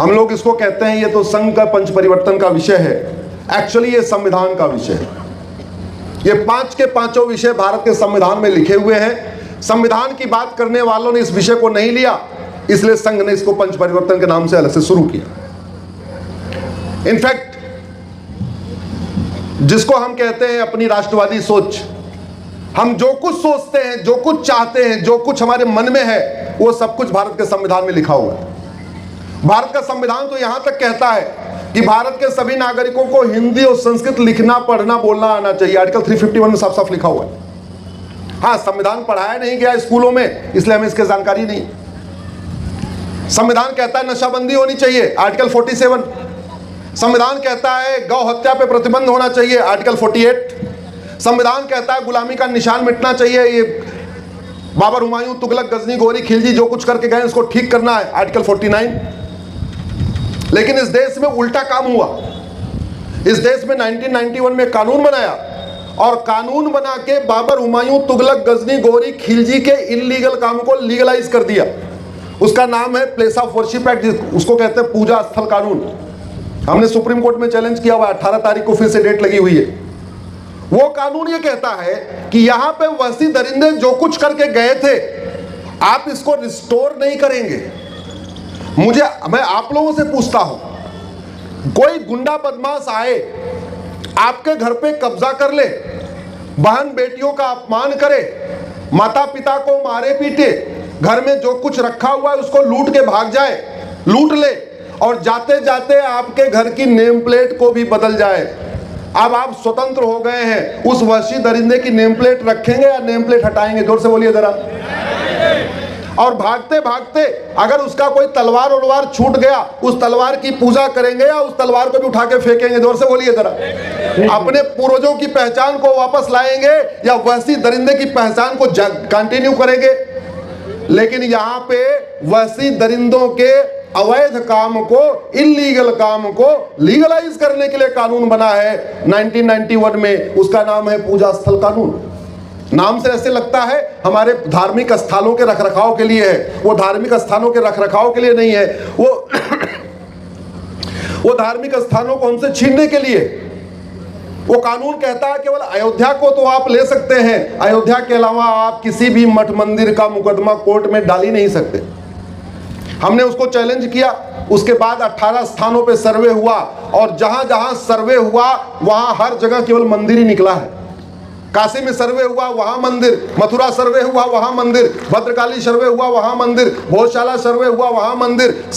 हम लोग इसको कहते हैं ये तो संघ का पंच परिवर्तन का विषय है, एक्चुअली ये संविधान का विषय है। ये 5 के 5 विषय भारत के संविधान में लिखे हुए हैं। संविधान की बात करने वालों ने इस विषय को नहीं लिया, इसलिए संघ ने इसको पंच परिवर्तन के नाम से अलग से शुरू किया। इनफैक्ट जिसको हम कहते हैं अपनी राष्ट्रवादी सोच, हम जो कुछ सोचते हैं, जो कुछ चाहते हैं, जो कुछ हमारे मन में है, वो सब कुछ भारत के संविधान में लिखा हुआ है। भारत का संविधान तो यहां तक कहता है कि भारत के सभी नागरिकों को हिंदी और संस्कृत लिखना, पढ़ना, बोलना आना चाहिए। आर्टिकल 351 में साफ साफ लिखा हुआ है। हाँ, संविधान पढ़ाया नहीं गया स्कूलों में, इसलिए हमें इसकी जानकारी नहीं। संविधान कहता है नशाबंदी होनी चाहिए, आर्टिकल 47। संविधान कहता है गौ हत्या पे प्रतिबंध होना चाहिए, आर्टिकल 48। संविधान कहता है गुलामी का निशान मिटना चाहिए, ये बाबर, हुमायूं, तुगलक, गजनी, गोरी, खिलजी जो कुछ करके गए इसको ठीक करना है, आर्टिकल 49। लेकिन इस देश में उल्टा काम हुआ। इस देश में 1991 में कानून बनाया और कानून बना के बाबर, हुमायूं, तुगलक, गजनी, गोरी, खिलजी के इलीगल काम को लीगलाइज कर दिया। उसका नाम है प्लेस ऑफ वर्शिप एक्ट, उसको कहते हैं पूजा स्थल कानून। हमने सुप्रीम कोर्ट में चैलेंज किया हुआ, 18 तारीख को फिर से डेट लगी हुई है। वो कानून ये कहता है कि यहां पे वसी दरिंदे जो कुछ करके गए थे, आप इसको रिस्टोर नहीं करेंगे। मैं आप लोगों से पूछता हूं, कोई गुंडा बदमाश आए, आपके घर पे कब्जा कर ले, बहन बेटियों का अपमान करे, माता पिता को मारे पीटे, घर में जो कुछ रखा हुआ है उसको लूट के भाग जाए, लूट ले, और जाते जाते आपके घर की नेम प्लेट को भी बदल जाए। अब आप स्वतंत्र हो गए हैं, उस वहशी दरिंदे की नेम प्लेट रखेंगे या नेम प्लेट हटाएंगे? जोर से बोलिए जरा। और भागते भागते अगर उसका कोई तलवार उलवार छूट गया, उस तलवार की पूजा करेंगे या उस तलवार को भी उठा के फेंकेंगे? जोर से बोलिए जरा। अपने पूर्वजों की पहचान को वापस लाएंगे या वहशी दरिंदे की पहचान को कंटिन्यू करेंगे? लेकिन यहाँ पे वहशी दरिंदों के अवैध काम को, इलीगल काम को लीगलाइज करने के लिए कानून बना है 1991 में। उसका नाम है पूजा स्थल कानून। नाम से ऐसे लगता है हमारे धार्मिक स्थलों के रखरखाव के लिए है, वो धार्मिक स्थानों के रखरखाव के लिए नहीं है। वो धार्मिक स्थानों को हमसे छीनने के लिए। वो कानून कहता है केवल अयोध्या को तो आप ले सकते हैं, अयोध्या के अलावा आप किसी भी मठ मंदिर का मुकदमा कोर्ट में डाल ही नहीं सकते। हमने उसको चैलेंज किया। उसके बाद 18 स्थानों पे सर्वे हुआ और जहां जहां सर्वे हुआ वहां हर जगह केवल मंदिर ही निकला है। काशी में सर्वे हुआ वहां मंदिर, मथुरा सर्वे हुआ वहां मंदिर, भद्रकाली सर्वे हुआ वहां मंदिर, भोजशाला सर्वे हुआ वहां मंदिर।